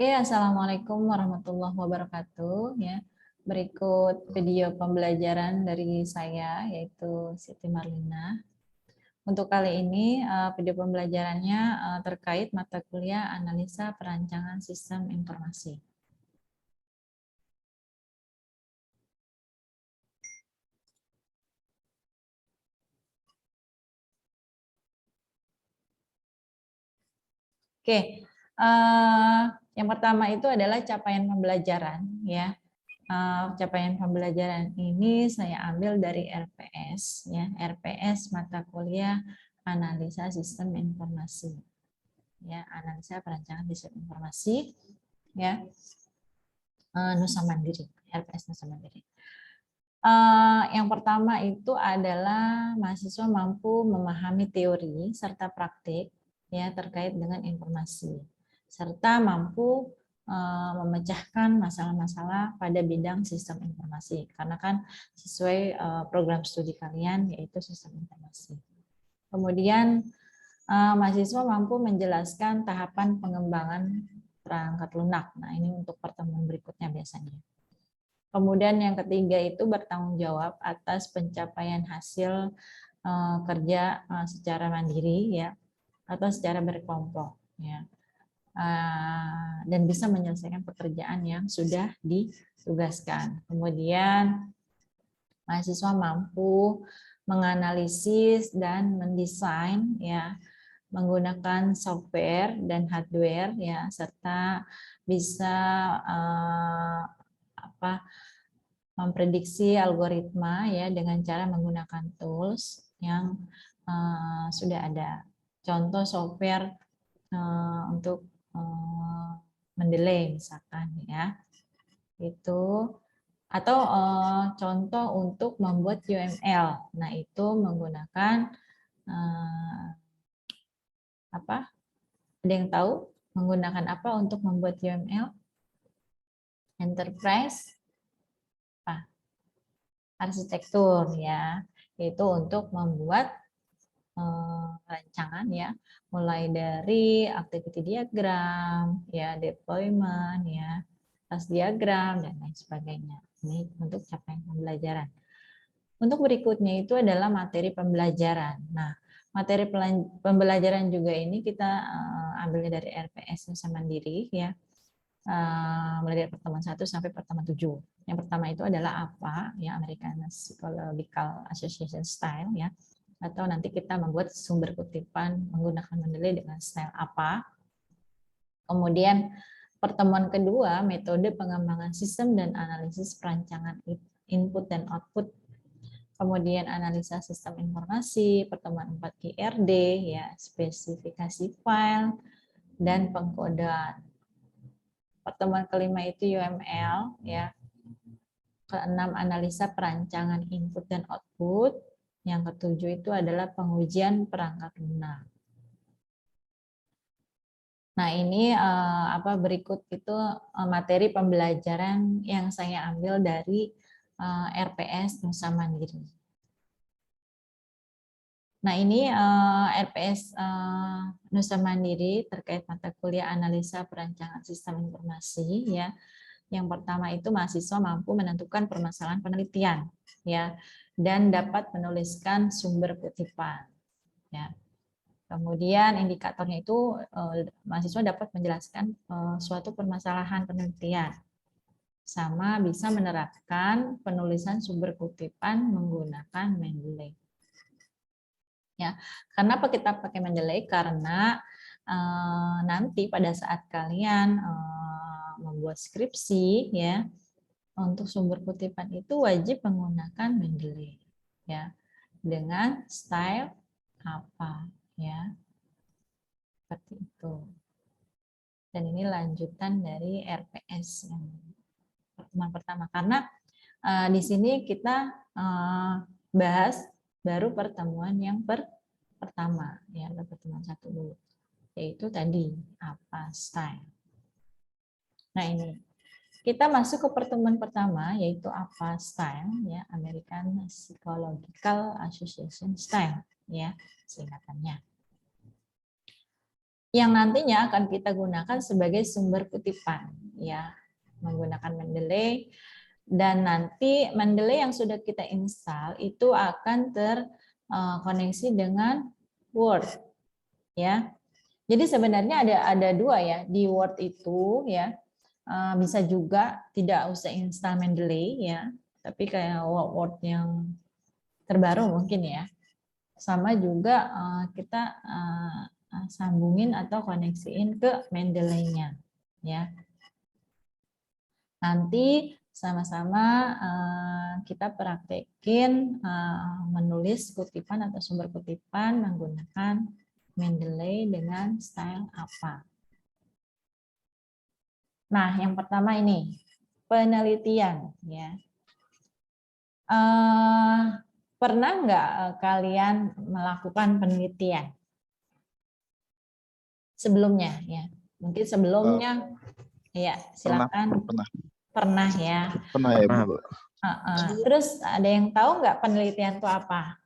Assalamualaikum warahmatullahi wabarakatuh. Ya, berikut video pembelajaran dari saya, yaitu Siti Marlina. Untuk kali ini, video pembelajarannya terkait mata kuliah Analisa Perancangan Sistem Informasi. Oke, yang pertama itu adalah capaian pembelajaran, ya. Capaian pembelajaran ini saya ambil dari RPS, ya, RPS mata kuliah Analisa Sistem Informasi, ya, Analisa Perancangan Sistem Informasi, ya, Nusa Mandiri, RPS Nusa Mandiri. Yang pertama itu adalah mahasiswa mampu memahami teori serta praktik, ya, terkait dengan informasi, serta mampu memecahkan masalah-masalah pada bidang sistem informasi, karena kan sesuai program studi kalian yaitu sistem informasi. Kemudian mahasiswa mampu menjelaskan tahapan pengembangan perangkat lunak. Nah, ini untuk pertemuan berikutnya biasanya. Kemudian yang ketiga itu bertanggung jawab atas pencapaian hasil kerja secara mandiri, ya, atau secara berkelompok, ya, dan bisa menyelesaikan pekerjaan yang sudah ditugaskan. Kemudian mahasiswa mampu menganalisis dan mendesain, ya, menggunakan software dan hardware, ya, serta bisa memprediksi algoritma, ya, dengan cara menggunakan tools yang sudah ada. Contoh software untuk mendelay misalkan, ya, itu, atau contoh untuk membuat UML. Nah, itu menggunakan apa? Ada yang tahu menggunakan apa untuk membuat UML? Enterprise arsitektur, ya, yaitu untuk membuat rancangan, ya, mulai dari activity diagram, ya, deployment, ya, task diagram, dan lain sebagainya. Ini untuk capaian pembelajaran. Untuk berikutnya itu adalah materi pembelajaran. Nah, materi pembelajaran juga ini kita ambilnya dari RPS Nusa Mandiri, ya, mulai dari pertemuan 1 sampai pertemuan 7. Yang pertama itu adalah apa, ya, American Psychological Association Style, ya, atau nanti kita membuat sumber kutipan menggunakan Mendeley dengan style apa. Kemudian pertemuan kedua, metode pengembangan sistem dan analisis perancangan input dan output. Kemudian analisa sistem informasi, pertemuan 4 IRD, ya, spesifikasi file dan pengkodean. Pertemuan kelima itu UML, ya. Keenam analisa perancangan input dan output. Yang ketujuh itu adalah pengujian perangkat lunak. Nah, ini berikut itu materi pembelajaran yang saya ambil dari RPS Nusa Mandiri. Nah, ini RPS Nusa Mandiri terkait mata kuliah Analisa Perancangan Sistem Informasi, ya. Yang pertama itu mahasiswa mampu menentukan permasalahan penelitian, ya, dan dapat menuliskan sumber kutipan, ya. Kemudian indikatornya itu mahasiswa dapat menjelaskan suatu permasalahan penelitian, sama bisa menerapkan penulisan sumber kutipan menggunakan Mendeley. Ya, kenapa kita pakai Mendeley? Karena nanti pada saat kalian membuat skripsi, ya, untuk sumber kutipan itu wajib menggunakan Mendeley, ya, dengan style apa, ya, seperti itu. Dan ini lanjutan dari RPS yang pertemuan pertama, karena di sini kita bahas baru pertemuan yang pertama, ya, pertemuan 1 dulu, yaitu tadi apa style. Nah, ini kita masuk ke pertemuan pertama, yaitu apa style, ya, American Psychological Association Style, ya, singkatannya. yang nantinya akan kita gunakan sebagai sumber kutipan, ya, menggunakan Mendeley. Dan nanti Mendeley yang sudah kita install itu akan terkoneksi dengan Word, ya. Jadi sebenarnya ada dua ya di Word itu, ya. Bisa juga tidak usah install Mendeley, ya, tapi kayak Word yang terbaru mungkin ya. Sama juga kita sambungin atau koneksiin ke Mendeley-nya, ya. Nanti sama-sama kita praktekin menulis kutipan atau sumber kutipan menggunakan Mendeley dengan style apa. Nah, yang pertama ini penelitian, ya. Pernah nggak kalian melakukan penelitian sebelumnya, ya? Mungkin sebelumnya, ya silakan. Pernah ya. Pernah ya, Bu. Terus ada yang tahu nggak penelitian itu apa?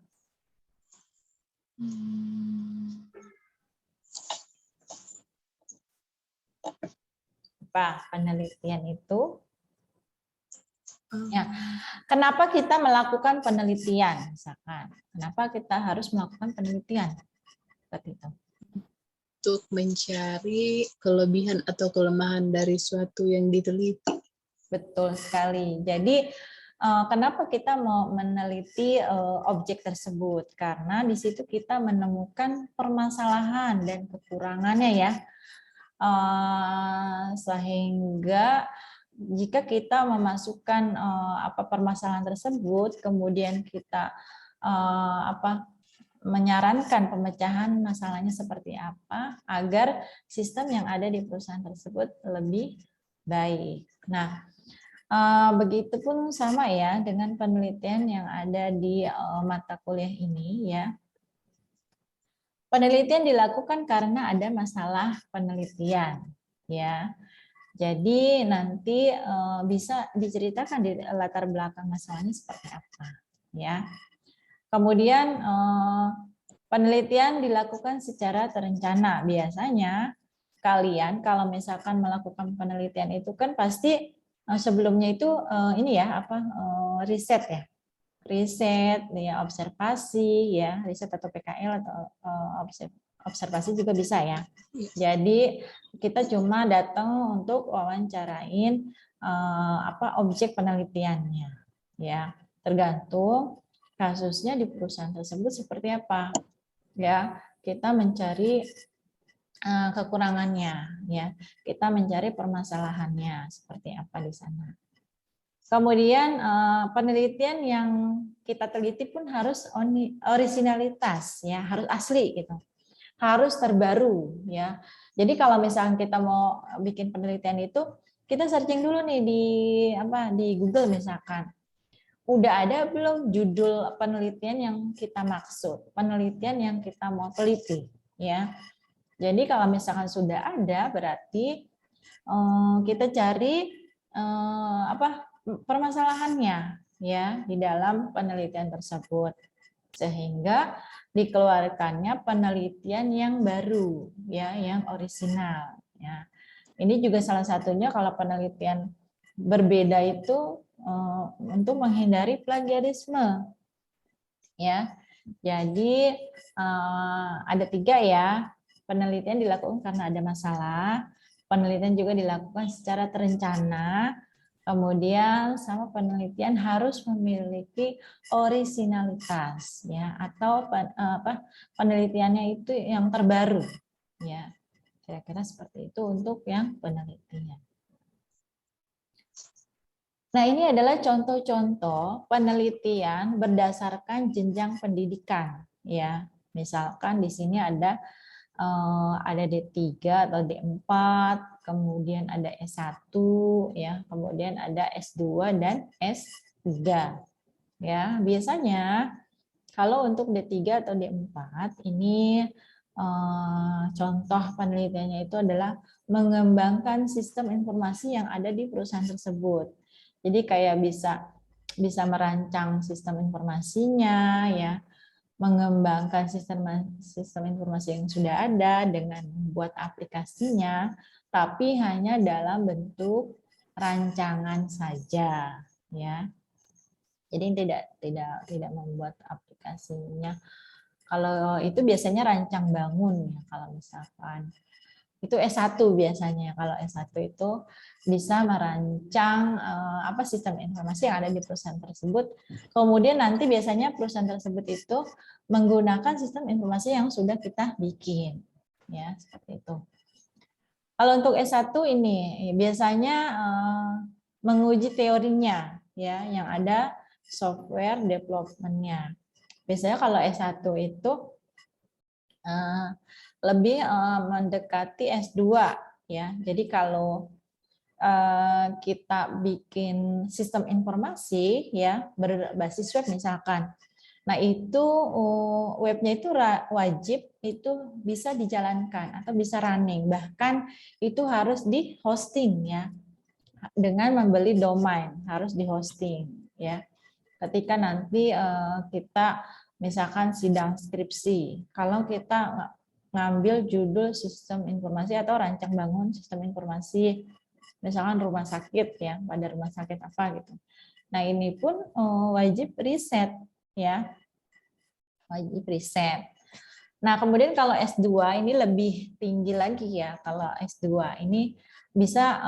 Apa penelitian itu? Ya, kenapa kita melakukan penelitian? Misalkan, kenapa kita harus melakukan penelitian? Seperti itu. Untuk mencari kelebihan atau kelemahan dari suatu yang diteliti. Betul sekali. Jadi kenapa kita mau meneliti objek tersebut? Karena di situ kita menemukan permasalahan dan kekurangannya ya. Sehingga jika kita memasukkan permasalahan tersebut, kemudian kita menyarankan pemecahan masalahnya seperti apa agar sistem yang ada di perusahaan tersebut lebih baik. Nah, begitupun sama ya dengan penelitian yang ada di mata kuliah ini ya. Penelitian dilakukan karena ada masalah penelitian ya. Jadi nanti bisa diceritakan di latar belakang masalahnya seperti apa ya. Kemudian penelitian dilakukan secara terencana. Biasanya kalian kalau misalkan melakukan penelitian itu kan pasti sebelumnya itu ini ya riset ya. Riset ya, observasi ya, riset atau PKL atau observasi juga bisa ya. Jadi kita cuma datang untuk wawancarain objek penelitiannya ya. Tergantung kasusnya di perusahaan tersebut seperti apa ya, kita mencari kekurangannya ya, kita mencari permasalahannya seperti apa di sana. Kemudian penelitian yang kita teliti pun harus originalitas ya, harus asli gitu, harus terbaru ya. Jadi kalau misalnya kita mau bikin penelitian itu, kita searching dulu nih di Google misalkan. Udah ada belum judul penelitian yang kita maksud, penelitian yang kita mau teliti, ya. Jadi kalau misalkan sudah ada, berarti kita cari permasalahannya, ya, di dalam penelitian tersebut, sehingga dikeluarkannya penelitian yang baru, ya, yang orisinal, ya. Ini juga salah satunya kalau penelitian berbeda itu untuk menghindari plagiarisme ya. Jadi ada 3 ya, penelitian dilakukan karena ada masalah, penelitian juga dilakukan secara terencana, kemudian sama penelitian harus memiliki orisinalitas ya, atau penelitiannya itu yang terbaru ya. Kira-kira seperti itu untuk yang penelitian. Nah, ini adalah contoh-contoh penelitian berdasarkan jenjang pendidikan, ya. Misalkan di sini ada D3 atau D4, kemudian ada S1, ya, kemudian ada S2 dan S3. Ya, biasanya kalau untuk D3 atau D4 ini contoh penelitiannya itu adalah mengembangkan sistem informasi yang ada di perusahaan tersebut. Jadi kayak bisa merancang sistem informasinya ya, mengembangkan sistem informasi yang sudah ada dengan membuat aplikasinya, tapi hanya dalam bentuk rancangan saja, ya. Jadi tidak membuat aplikasinya. Kalau itu biasanya rancang bangun ya, kalau misalkan itu S1 biasanya. Kalau S1 itu bisa merancang apa sistem informasi yang ada di perusahaan tersebut. Kemudian nanti biasanya perusahaan tersebut itu menggunakan sistem informasi yang sudah kita bikin. Ya, seperti itu. Kalau untuk S1 ini biasanya menguji teorinya ya, yang ada software development-nya. Biasanya kalau S1 itu lebih mendekati S2 ya. Jadi kalau kita bikin sistem informasi ya berbasis web misalkan. Nah, itu webnya itu wajib itu bisa dijalankan atau bisa running. Bahkan itu harus di hosting ya. Dengan membeli domain, harus di hosting ya. Ketika nanti kita misalkan sidang skripsi, kalau kita ngambil judul sistem informasi atau rancang bangun sistem informasi, misalkan rumah sakit ya, pada rumah sakit apa gitu. Nah, ini pun wajib riset ya, wajib riset. Nah, kemudian kalau S2 ini lebih tinggi lagi ya. Kalau S2 ini bisa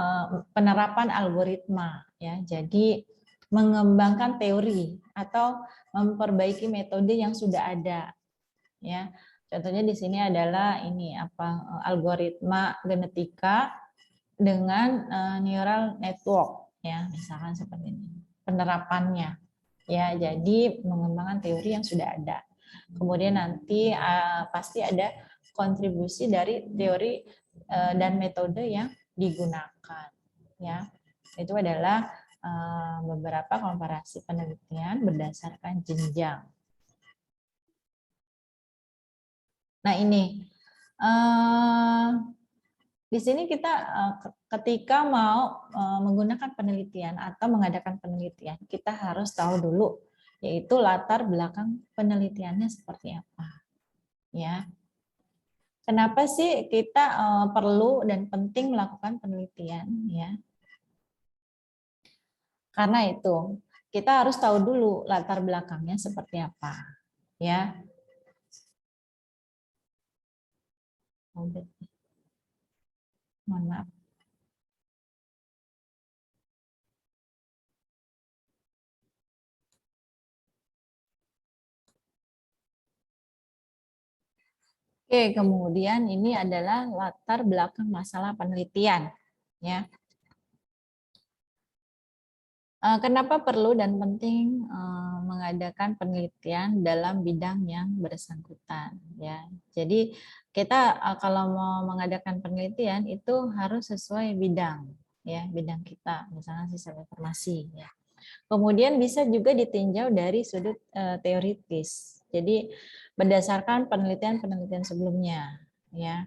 penerapan algoritma ya. Jadi mengembangkan teori atau memperbaiki metode yang sudah ada ya. Contohnya di sini adalah ini apa algoritma genetika dengan neural network ya, misalkan seperti ini. Penerapannya ya. Jadi mengembangkan teori yang sudah ada. Kemudian nanti pasti ada kontribusi dari teori dan metode yang digunakan ya. Itu adalah beberapa komparasi penelitian berdasarkan jenjang. Nah, ini di sini kita ketika mau menggunakan penelitian atau mengadakan penelitian, kita harus tahu dulu yaitu latar belakang penelitiannya seperti apa. Ya. Kenapa sih kita perlu dan penting melakukan penelitian ya? Karena itu kita harus tahu dulu latar belakangnya seperti apa, ya. Mohon maaf. Oke, kemudian ini adalah latar belakang masalah penelitian, ya. Kenapa perlu dan penting mengadakan penelitian dalam bidang yang bersangkutan, ya. Jadi kita kalau mau mengadakan penelitian itu harus sesuai bidang, ya, bidang kita, misalnya sistem informasi, ya. Kemudian bisa juga ditinjau dari sudut teoritis. Jadi berdasarkan penelitian-penelitian sebelumnya, ya,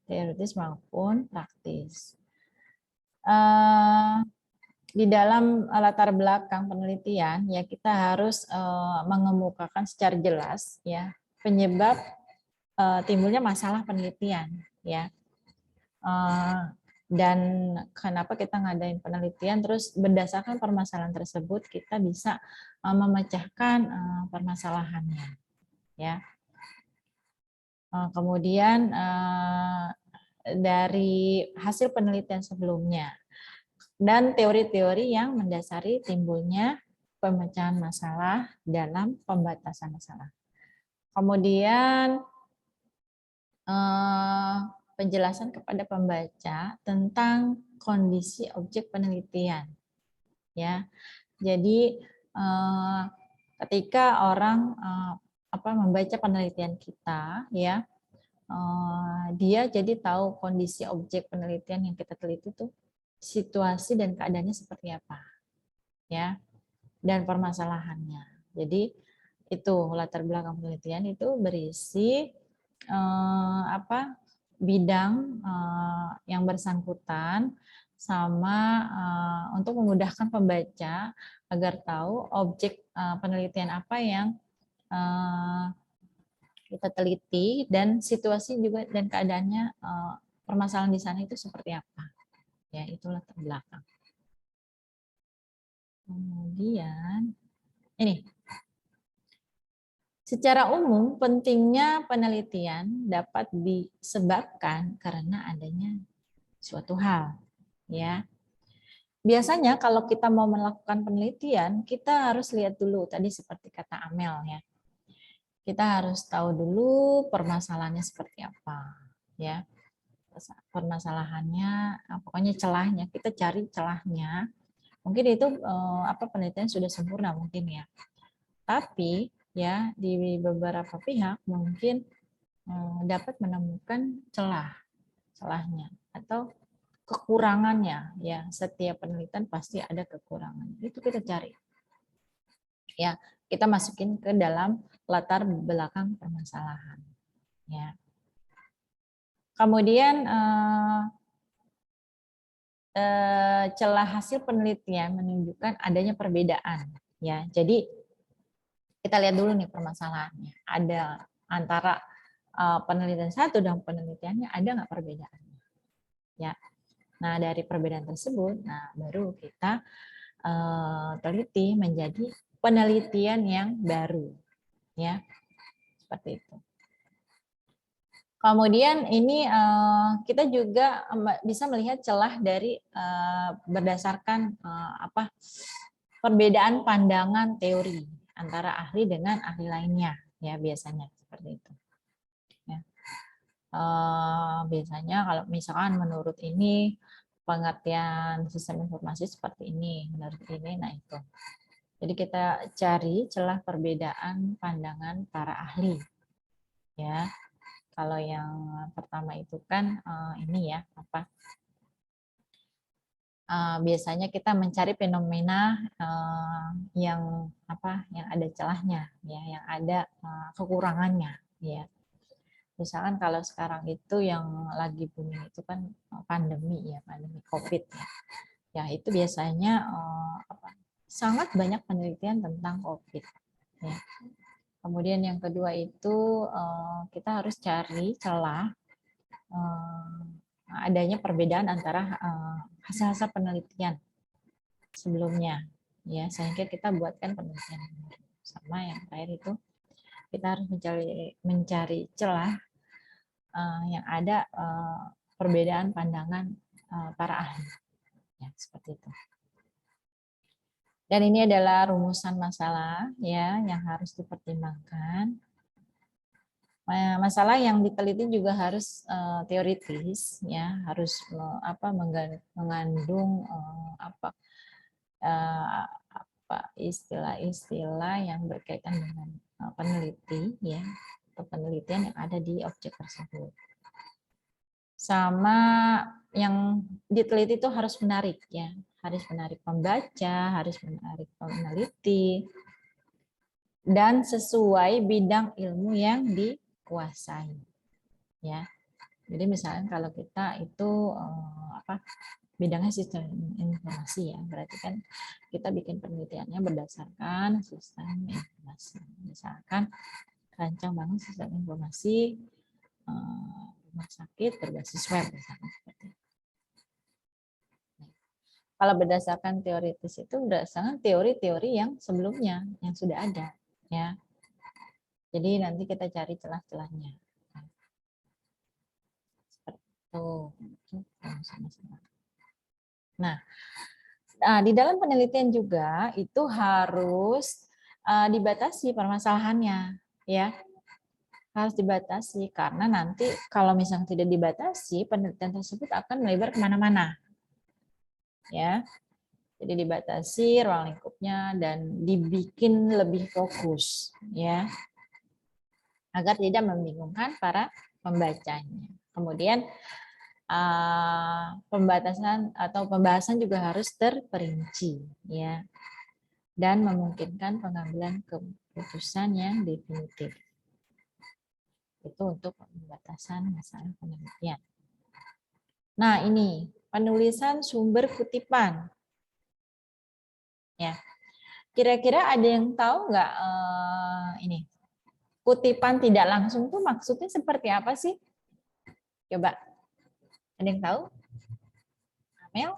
teoritis maupun praktis. Di dalam latar belakang penelitian ya kita harus mengemukakan secara jelas ya penyebab timbulnya masalah penelitian ya. Dan kenapa kita ngadain penelitian, terus berdasarkan permasalahan tersebut kita bisa memecahkan permasalahannya ya. Kemudian dari hasil penelitian sebelumnya dan teori-teori yang mendasari timbulnya pemecahan masalah dalam pembatasan masalah. Kemudian penjelasan kepada pembaca tentang kondisi objek penelitian. Ya, jadi ketika orang membaca penelitian kita, ya, dia jadi tahu kondisi objek penelitian yang kita teliti itu situasi dan keadaannya seperti apa, ya, dan permasalahannya. Jadi itu latar belakang penelitian itu berisi bidang yang bersangkutan sama untuk memudahkan pembaca agar tahu objek penelitian apa yang kita teliti dan situasi juga dan keadaannya permasalahan di sana itu seperti apa. Ya, itulah latar belakang. Kemudian ini. Secara umum pentingnya penelitian dapat disebabkan karena adanya suatu hal, ya. Biasanya kalau kita mau melakukan penelitian, kita harus lihat dulu tadi seperti kata Amel ya. Kita harus tahu dulu permasalahannya seperti apa, ya. Permasalahannya, pokoknya celahnya, kita cari celahnya. Mungkin itu penelitian sudah sempurna mungkin ya. Tapi ya di beberapa pihak mungkin dapat menemukan celahnya atau kekurangannya ya. Setiap penelitian pasti ada kekurangan, itu kita cari ya, kita masukin ke dalam latar belakang permasalahan ya. Kemudian celah hasil penelitian menunjukkan adanya perbedaan ya. Jadi kita lihat dulu nih permasalahannya, ada antara penelitian satu dan penelitiannya ada nggak perbedaannya ya. Nah dari perbedaan tersebut, nah baru kita teliti menjadi penelitian yang baru ya, seperti itu. Kemudian ini kita juga bisa melihat celah dari berdasarkan perbedaan pandangan teori antara ahli dengan ahli lainnya ya, biasanya seperti itu. Ya. Biasanya kalau misalkan menurut ini pengertian sistem informasi seperti ini, menurut ini, nah itu. Jadi kita cari celah perbedaan pandangan para ahli ya. Kalau yang pertama itu kan ini ya biasanya kita mencari fenomena yang ada celahnya ya, yang ada kekurangannya ya. Misalkan kalau sekarang itu yang lagi booming itu kan pandemi ya, pandemi COVID ya. Ya itu biasanya sangat banyak penelitian tentang COVID ya. Kemudian yang kedua itu kita harus cari celah adanya perbedaan antara hasil-hasil penelitian sebelumnya ya, sehingga kita buatkan penelitian sama. Yang terakhir itu kita harus mencari celah yang ada perbedaan pandangan para ahli ya, seperti itu. Dan ini adalah rumusan masalah ya yang harus dipertimbangkan. Masalah yang diteliti juga harus teoritis ya, harus mengandung istilah-istilah yang berkaitan dengan peneliti ya, atau penelitian yang ada di objek tersebut. Sama yang diteliti itu harus menarik ya, harus menarik pembaca, harus menarik peneliti, dan sesuai bidang ilmu yang dikuasai ya. Jadi misalnya kalau kita itu bidangnya sistem informasi ya, berarti kan kita bikin penelitiannya berdasarkan sistem informasi. Misalkan rancang bangun sistem informasi rumah sakit berbasis web misalnya seperti itu. Kalau berdasarkan teoritis itu berdasarkan teori-teori yang sebelumnya yang sudah ada ya. Jadi nanti kita cari celah-celahnya. Seperti itu. Nah, di dalam penelitian juga itu harus dibatasi permasalahannya ya. Harus dibatasi karena nanti kalau misalnya tidak dibatasi, penelitian tersebut akan melebar kemana-mana ya. Jadi dibatasi ruang lingkupnya dan dibikin lebih fokus ya, agar tidak membingungkan para pembacanya. Kemudian pembatasan atau pembahasan juga harus terperinci ya, dan memungkinkan pengambilan keputusan yang definitif. Itu untuk pembatasan masalah penelitian. Nah, ini penulisan sumber kutipan. Ya. Kira-kira ada yang tahu nggak ini? kutipan tidak langsung tuh maksudnya seperti apa sih? Coba, ada yang tahu? Amel,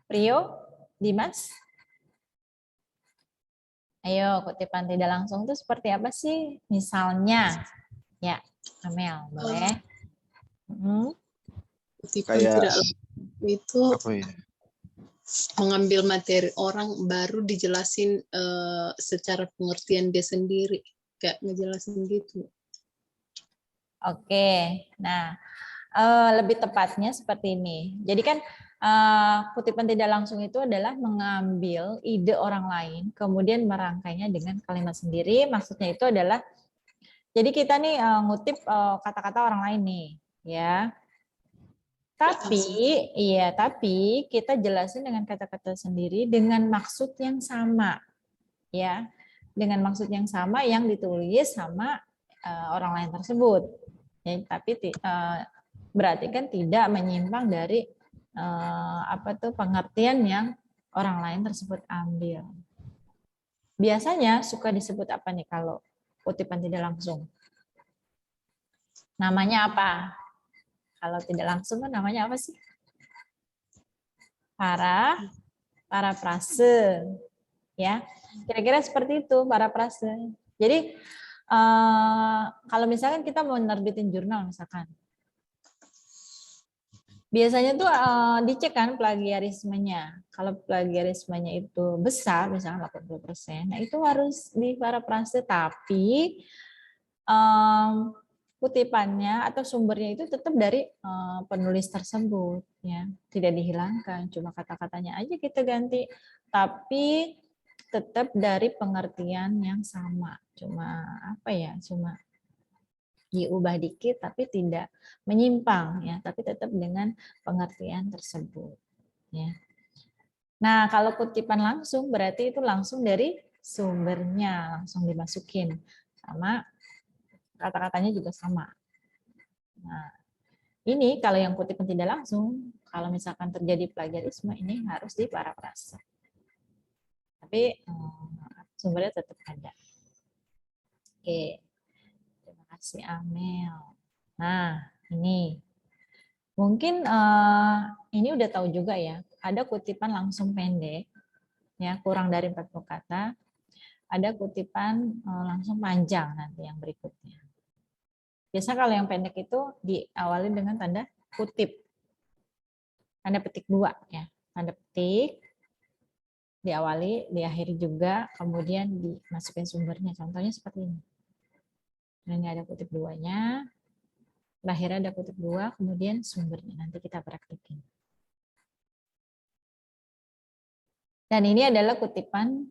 Prio, Dimas? Ayo, kutipan tidak langsung itu seperti apa sih? Misalnya, ya, Amel, boleh? Kutipan Kayak tidak langsung itu apa ya? mengambil materi orang baru dijelasin secara pengertian dia sendiri, kayak ngejelasin gitu. Oke, nah lebih tepatnya seperti ini. Jadi kan kutipan tidak langsung itu adalah mengambil ide orang lain, kemudian merangkainya dengan kalimat sendiri. Maksudnya itu adalah, jadi kita nih ngutip kata-kata orang lain nih, ya. Tapi kita jelasin dengan kata-kata sendiri dengan maksud yang sama, ya, dengan maksud yang sama yang ditulis sama orang lain tersebut. Ya, tapi berarti kan tidak menyimpang dari pengertian yang orang lain tersebut ambil. Biasanya suka disebut apa nih kalau kutipan tidak langsung? Namanya apa? Kalau tidak langsung kan namanya apa sih? Parafrase, ya. Kira-kira seperti itu parafrase. Jadi kalau misalkan kita mau nerbitin jurnal misalkan, biasanya tuh dicek kan plagiarismenya. Kalau plagiarismenya itu besar, misalnya 80%, nah itu harus diparafrase, tapi kutipannya atau sumbernya itu tetap dari penulis tersebut, ya, tidak dihilangkan, cuma kata-katanya aja kita ganti, tapi tetap dari pengertian yang sama, cuma cuma diubah dikit tapi tidak menyimpang, ya, tapi tetap dengan pengertian tersebut, ya. Nah, kalau kutipan langsung berarti itu langsung dari sumbernya, langsung dimasukin sama kata-katanya juga sama. Nah, ini kalau yang kutipan tidak langsung, kalau misalkan terjadi plagiarisme, ini harus diparafrase. Tapi sumbernya tetap ada. Oke, terima kasih Amel. Nah, ini mungkin ini udah tahu juga ya, ada kutipan langsung pendek, ya, kurang dari 40 kata. Ada kutipan langsung panjang nanti yang berikutnya. Biasa kalau yang pendek itu diawali dengan tanda kutip. Tanda petik 2, ya. Tanda petik diawali, diakhiri juga, kemudian dimasukin sumbernya. Contohnya seperti ini. Ini ada kutip 2-nya, terakhir ada kutip 2, kemudian sumbernya. Nanti kita praktekin. Dan ini adalah kutipan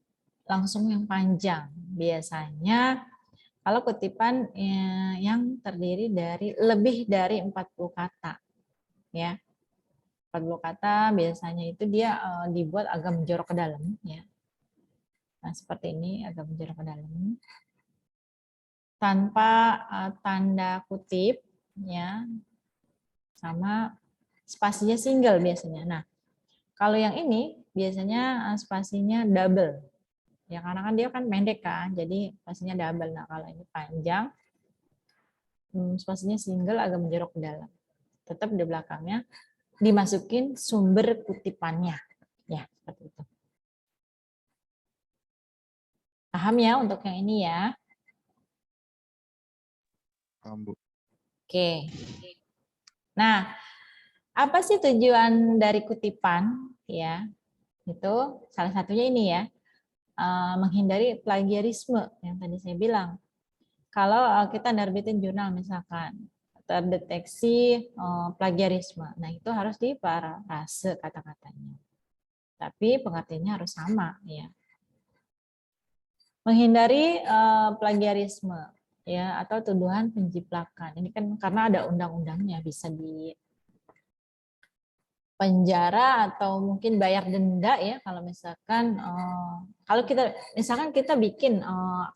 langsung yang panjang. Biasanya kalau kutipan yang terdiri dari lebih dari 40 kata, ya. 40 kata biasanya itu dia dibuat agak menjorok ke dalam, ya. Nah, seperti ini agak menjorok ke dalam. Tanpa tanda kutip, ya. Sama spasinya single biasanya. Nah, kalau yang ini biasanya spasinya double. Ya, karena kan dia kan pendek kan, jadi spasinya double. Nah, kalau ini panjang, spasinya single agak menjorok ke dalam. Tetap di belakangnya dimasukin sumber kutipannya. Ya, seperti itu. Paham ya untuk yang ini ya? Paham, Bu. Oke. Nah, apa sih tujuan dari kutipan? Ya, itu salah satunya ini ya, menghindari plagiarisme yang tadi saya bilang. Kalau kita nerbitin jurnal misalkan terdeteksi plagiarisme, nah itu harus diparafrase kata-katanya. Tapi pengertiannya harus sama, ya. Menghindari plagiarisme, ya, atau tuduhan penjiplakan. Ini kan karena ada undang-undangnya, bisa di penjara atau mungkin bayar denda, ya, kalau misalkan kalau kita misalkan kita bikin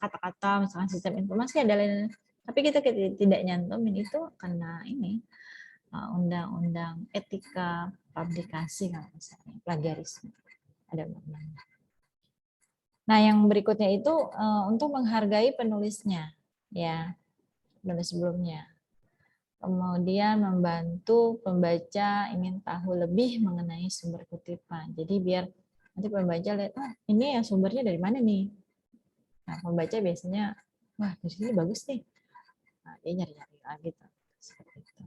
kata-kata misalkan sistem informasi adalah, tapi kita tidak nyantumin, itu kena ini undang-undang etika publikasi kalau misalnya plagiarisme, ada undang-undang. Nah, yang berikutnya itu untuk menghargai penulisnya, ya. penulis sebelumnya. Kemudian membantu pembaca ingin tahu lebih mengenai sumber kutipan. Jadi biar nanti pembaca lihat, ini yang sumbernya dari mana nih? Nah, pembaca biasanya, wah dari sini bagus nih. Nah, dia nyari-nyari lagi tuh. Seperti itu.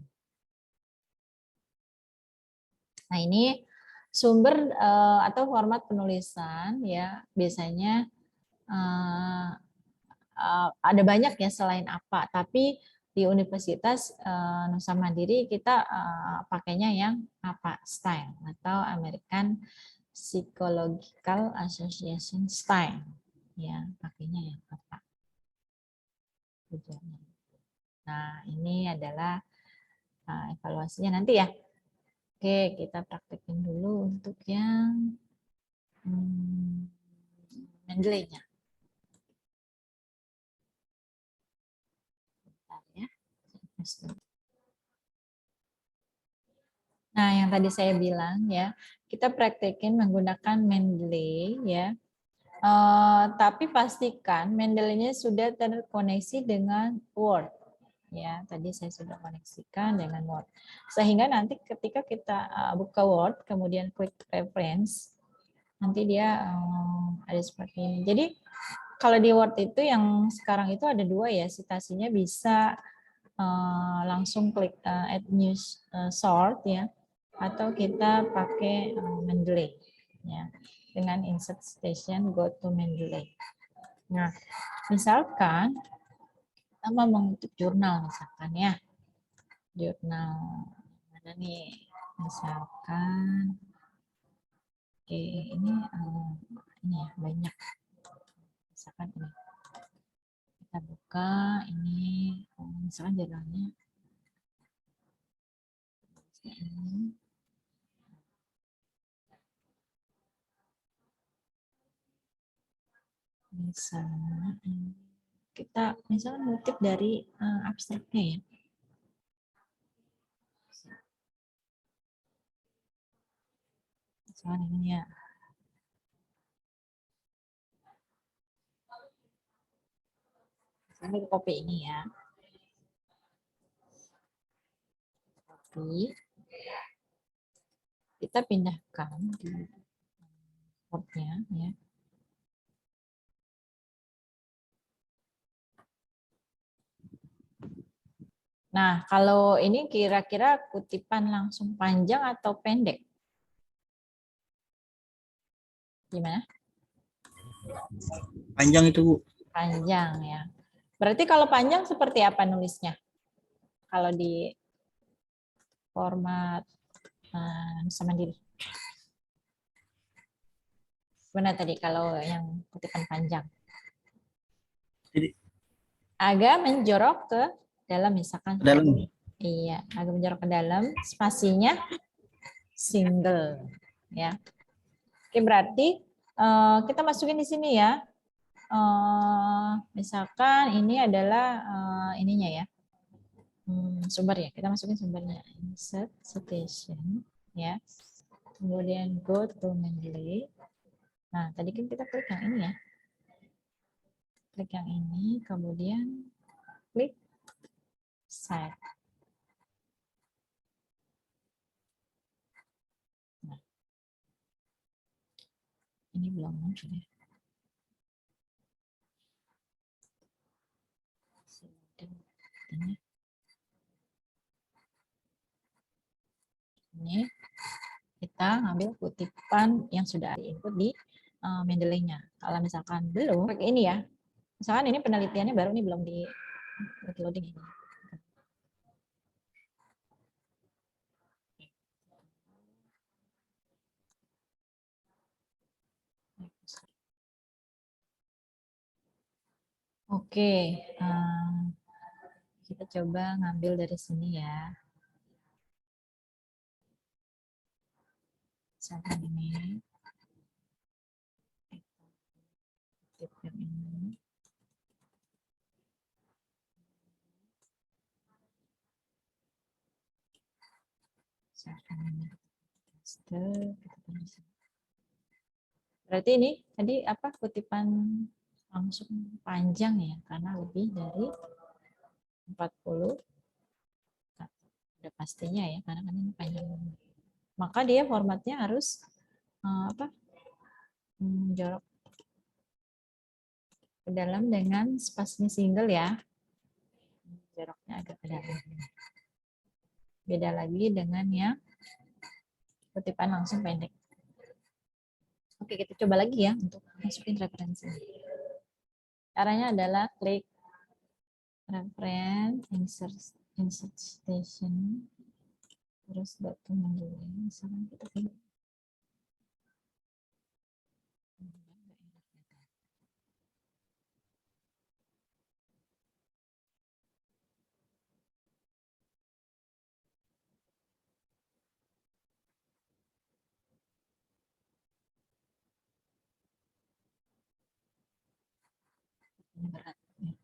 Nah, ini sumber atau format penulisan ya biasanya ada banyak ya selain apa, tapi di Universitas Nusa Mandiri kita pakainya yang apa style atau American Psychological Association style ya, pakainya yang apa tujuannya. Nah, ini adalah evaluasinya nanti ya. Oke, kita praktekin dulu untuk yang Mendeley-nya. Ya. Nah, yang tadi saya bilang ya, kita praktekin menggunakan Mendeley ya. Tapi pastikan Mendeley-nya sudah terkoneksi dengan Word. Ya, tadi saya sudah koneksikan dengan Word. Sehingga nanti ketika kita buka Word, kemudian klik reference, nanti dia ada seperti ini. Jadi kalau di Word itu yang sekarang itu ada dua ya, citasinya bisa langsung klik add new sort ya, atau kita pakai Mendeley ya, dengan insert station go to Mendeley. Nah, misalkan kita mau mengutip jurnal misalkan ya, jurnal mana nih, misalkan oke ini ya banyak, misalkan ini kita buka ini misalkan jurnalnya ini. Misalnya kita misalnya ngutip dari abstraknya ya. Misalnya ini ya. Misalnya copy ini ya. Copy. Kita pindahkan di portnya ya. Nah, kalau ini kira-kira kutipan langsung panjang atau pendek? Gimana? Panjang itu, Bu. Panjang ya. Berarti kalau panjang seperti apa nulisnya? Kalau di format Nusa Mandiri. Gimana tadi kalau yang kutipan panjang? Jadi Agak menjorok ke dalam misalkan. ke dalam. Iya, agak menjorok ke dalam, spasinya single ya. Oke, berarti kita masukin di sini ya. Misalkan ini adalah ininya ya. Sumber ya. Kita masukin sumbernya. Insert citation ya. Kemudian go to Mendeley. Nah, tadi kan kita klik yang ini ya. Klik yang ini, kemudian klik cite. Nah, ini belum muncul ya. Ini kita ngambil kutipan yang sudah diinput di Mendeley-nya. Kalau misalkan belum, pakai ini ya. Misalkan ini penelitiannya baru nih, belum di loading ini. Oke, kita coba ngambil dari sini ya. Misalkan ini. Tip yang ini. Misalkan ini. Berarti ini tadi apa kutipan langsung panjang ya, karena lebih dari 40. Nah, udah pastinya ya, karena kan ini panjang. Maka dia formatnya harus jorok ke dalam dengan spasinya single ya. Joroknya agak ke dalam. Beda lagi dengan yang kutipan langsung pendek. Oke, kita coba lagi ya untuk masukin referensi. Caranya adalah klik reference, insert station, terus dokumen dulu. Misalkan kita pilih. Ini berat. Ya.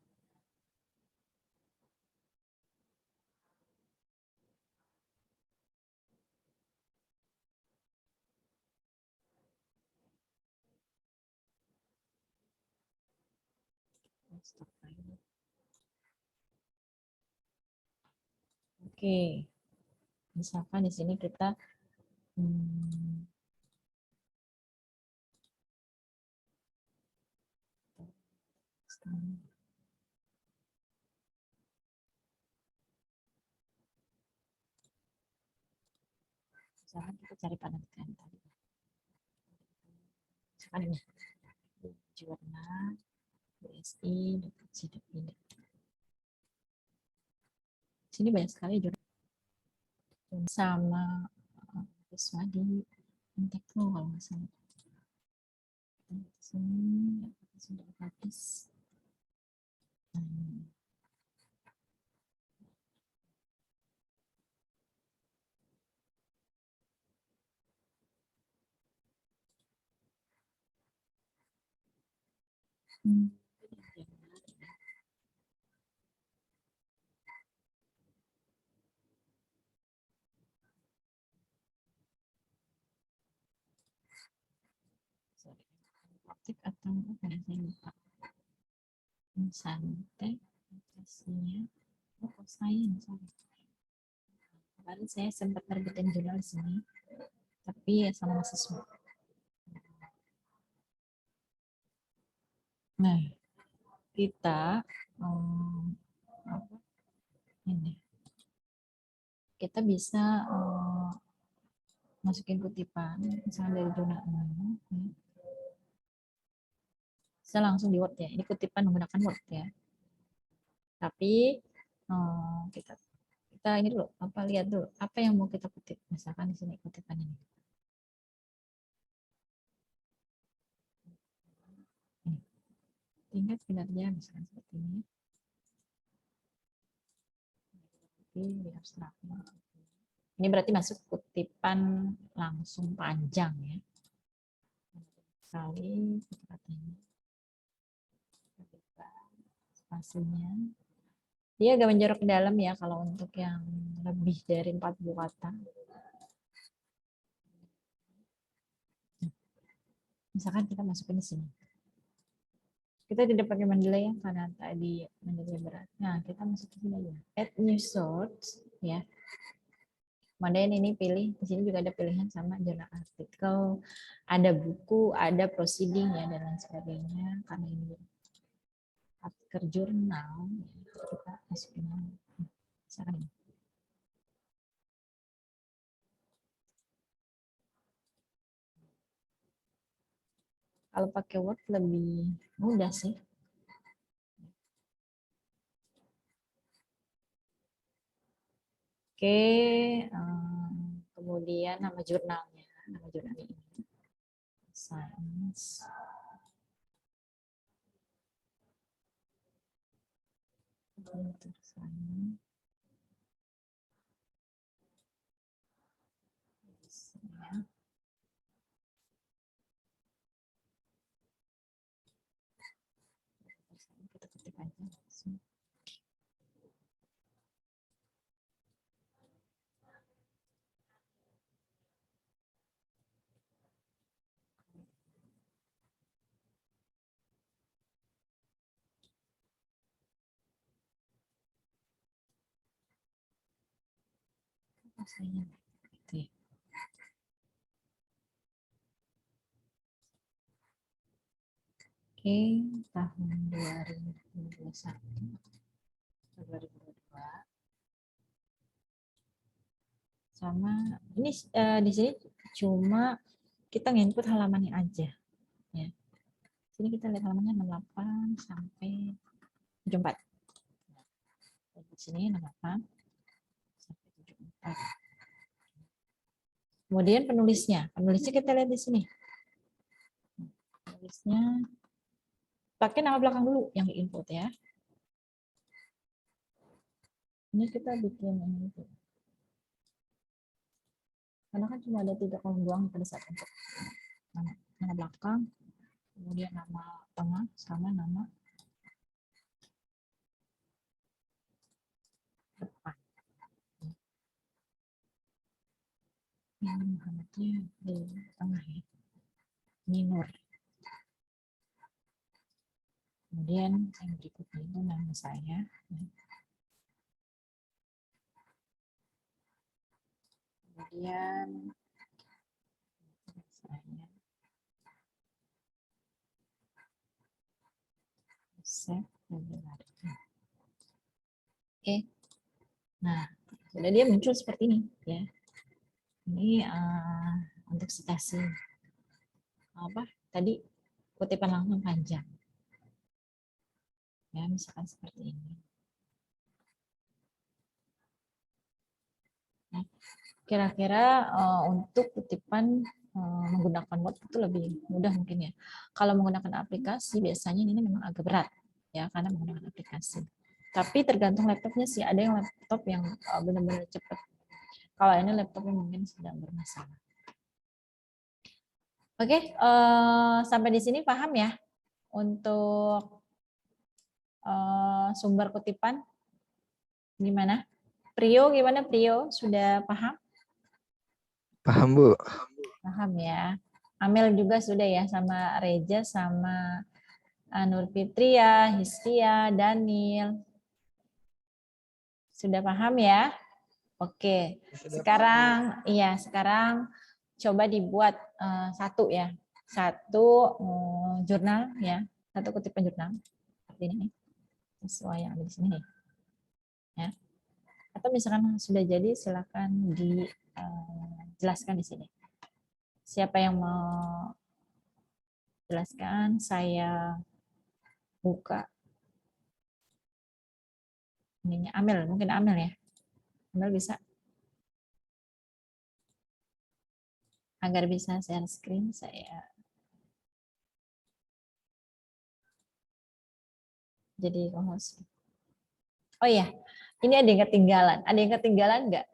Stop dulu. Oke, misalkan di sini kita misalkan kita cari penelitian tadi. Misalkan ini jurnal BSI CDP. Sini banyak sekali jurnal sama siswa di Tekno kalau nggak salah. Di sini sudah habis. Praktik atau apa ya, saya lupa. Santai, pastinya. Oh, sains. Kemarin saya sempat terbitin jurnal di sini, tapi ya sama mahasiswa. Nah, kita ini kita bisa masukin kutipan misalnya dari jurnal ini. Bisa langsung di Word ya. Ini kutipan menggunakan Word ya. Tapi kita ini dulu, lihat dulu apa yang mau kita kutip. Misalkan di sini kutipan ini. Tingkat kinerja misalkan seperti ini. Di abstraknya. Ini berarti masuk kutipan langsung panjang ya. Sekali kata-katanya. Spasinya. Dia agak menjorok ke dalam ya kalau untuk yang lebih dari 40 kata. Misalkan kita masukin di sini. Kita tidak pakai mendelay ya karena tadi mendelay berat. Nah, kita masuk ke sini aja. Add new source ya. Kemudian ini pilih, di sini juga ada pilihan sama jurnal artikel, ada buku, ada proceeding ya dan lain sebagainya. Karena ini artikel jurnal, kita masukin misalkan ini. Kalau pakai Word lebih mudah sih. Oke, kemudian nama jurnalnya ini. Science. Kita ketik aja langsung. saya gitu ya. Oke, tahun 2021 2022 sama ini di sini cuma kita nginput halamannya aja ya. Sini kita lihat halamannya 68 sampai 74. Di sini 68 sampai 74. Kemudian penulisnya kita lihat di sini. Penulisnya pakai nama belakang dulu yang diinput ya. Ini kita bikin ini itu. Karena kan cuma ada 3 kolom doang pada saat input. Nama belakang, kemudian nama tengah, sama nama depan. Yang Muhammadnya di tengah ya. Minur. Kemudian yang berikutnya itu nama saya. Kemudian saya save. Oke. Nah, sudah dia muncul seperti ini ya. Ini untuk citasi apa tadi kutipan langsung panjang ya, misalkan seperti ini. Nah, kira-kira untuk kutipan menggunakan Word itu lebih mudah mungkin ya. Kalau menggunakan aplikasi biasanya ini memang agak berat ya karena menggunakan aplikasi. Tapi tergantung laptopnya sih, ada yang laptop yang benar-benar cepat. Kalau ini laptopnya mungkin sedang bermasalah. Oke, sampai di sini paham ya untuk sumber kutipan gimana? Prio gimana Prio? Sudah paham? Paham, Bu. Paham ya. Amel juga sudah ya, sama Reja, sama Nur Fitria, Histia, Daniel. Sudah paham ya? Oke. Sekarang coba dibuat satu ya. Satu jurnal ya. Satu kutipan jurnal. Seperti ini. Sesuai yang ada di sini nih. Ya. Atau misalkan sudah jadi silakan dijelaskan di sini. Siapa yang mau jelaskan? Saya buka. Ininya Amel, mungkin Amel ya. Amel bisa. Agar bisa share screen saya jadi host. Oh iya, ini ada yang ketinggalan. Ada yang ketinggalan nggak?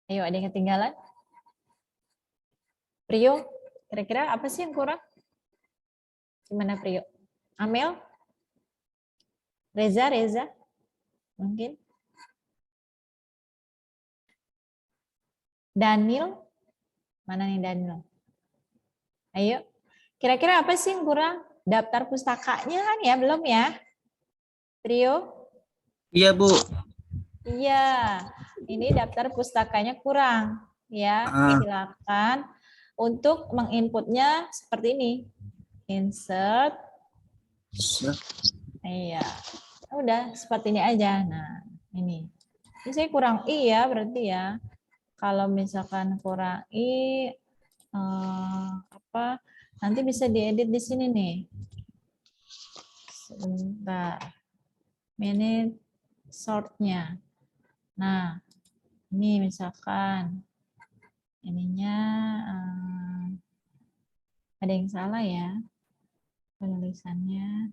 Ayo, ada yang ketinggalan? Prio, kira-kira apa sih yang kurang? Gimana Prio? Amel? Reza? Mungkin? Daniel? Mana nih Daniel? Ayo, kira-kira apa sih yang kurang? Daftar pustakanya kan ya, belum ya? Prio? Iya, Bu. Iya, ini daftar pustakanya kurang. Ya, silakan untuk menginputnya seperti ini. Insert. Iya, udah seperti ini aja. Nah, ini saya kurang I ya, berarti ya. Kalau misalkan kurang I, nanti bisa diedit di sini nih. Sebentar. Minute short-nya. Nah, ini misalkan ininya ada yang salah ya penulisannya.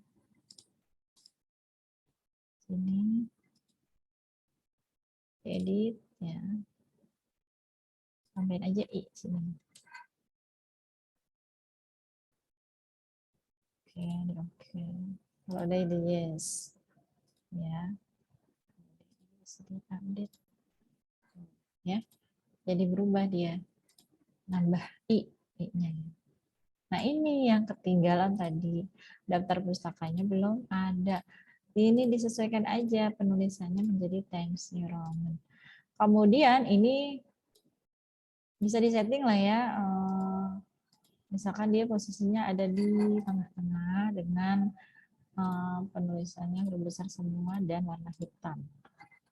Sini edit ya, tambahin aja I sini. Oke. Kalau ada ide yes ya, sedikit update ya, jadi berubah dia, nambah I-nya. Nah, ini yang ketinggalan tadi. Daftar pustakanya belum ada. Ini disesuaikan aja penulisannya menjadi Times New Roman. Kemudian ini bisa disetting lah ya. Misalkan dia posisinya ada di tengah-tengah dengan penulisannya huruf besar semua dan warna hitam.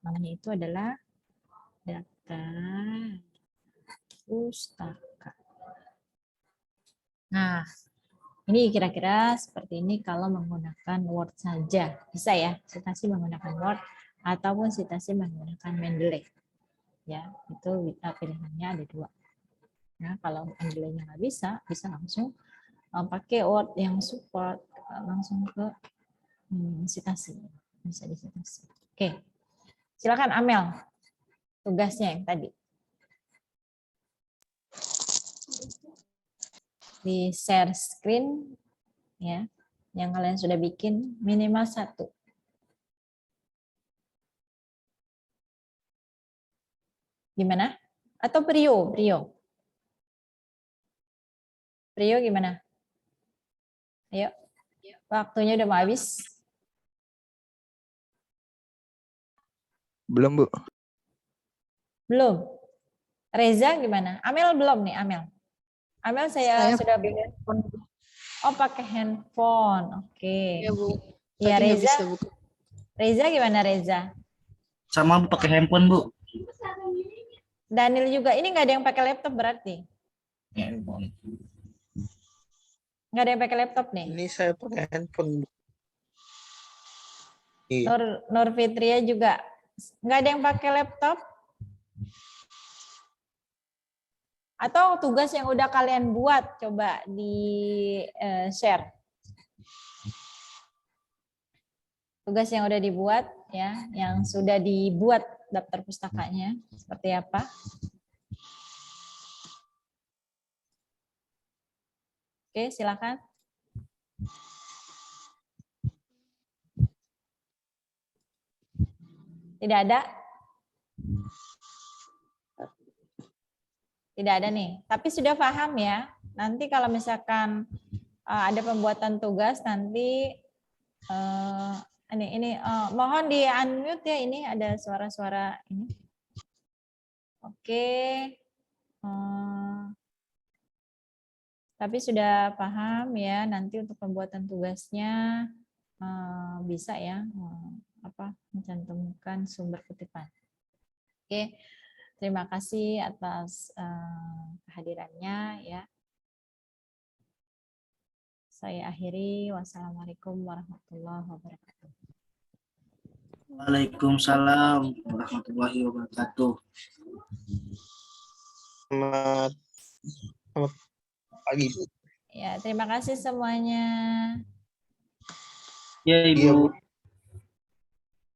Namanya itu adalah daftar pustaka. Nah, ini kira-kira seperti ini kalau menggunakan Word saja. Bisa ya, citasi menggunakan Word ataupun citasi menggunakan Mendeley. Ya, itu pilihannya ada 2. Nah, kalau Mendeley-nya nggak bisa, bisa langsung pakai Word yang support langsung ke citasi. Bisa disitasi. Oke. Silakan Amel. Tugasnya yang tadi. Di share screen ya. Yang kalian sudah bikin minimal 1. Gimana? Atau Prio? Prio gimana? Ayo. Waktunya udah mau habis. Belum, Bu. Belum. Reza gimana? Amel belum nih, Amel. Amel saya sudah Oh, pakai handphone. Oke. Ya, Bu. Ya, Tadi nggak Reza. bisa buka. Reza gimana, Reza? Sama Bu pakai handphone, Bu. Daniel juga. Ini nggak ada yang pakai laptop berarti? Handphone. Nggak ada yang pakai laptop nih? Ini saya pakai handphone. Iya. Nur Fitria juga. Nggak ada yang pakai laptop? Atau tugas yang udah kalian buat, coba di share. Tugas yang udah dibuat, ya, yang sudah dibuat daftar pustakanya, seperti apa? Oke, silakan. Tidak ada? Tidak ada nih. Tapi sudah paham ya. Nanti kalau misalkan ada pembuatan tugas, nanti ini mohon di unmute ya. Ini ada suara-suara ini. Oke. Tapi sudah paham ya. Nanti untuk pembuatan tugasnya bisa ya. Mencantumkan sumber kutipan. Oke. Terima kasih atas kehadirannya ya. Saya akhiri. Wassalamualaikum warahmatullahi wabarakatuh. Waalaikumsalam warahmatullahi wabarakatuh. Selamat pagi, Bu. Ya, terima kasih semuanya. Ya, Ibu. Iya, Bu.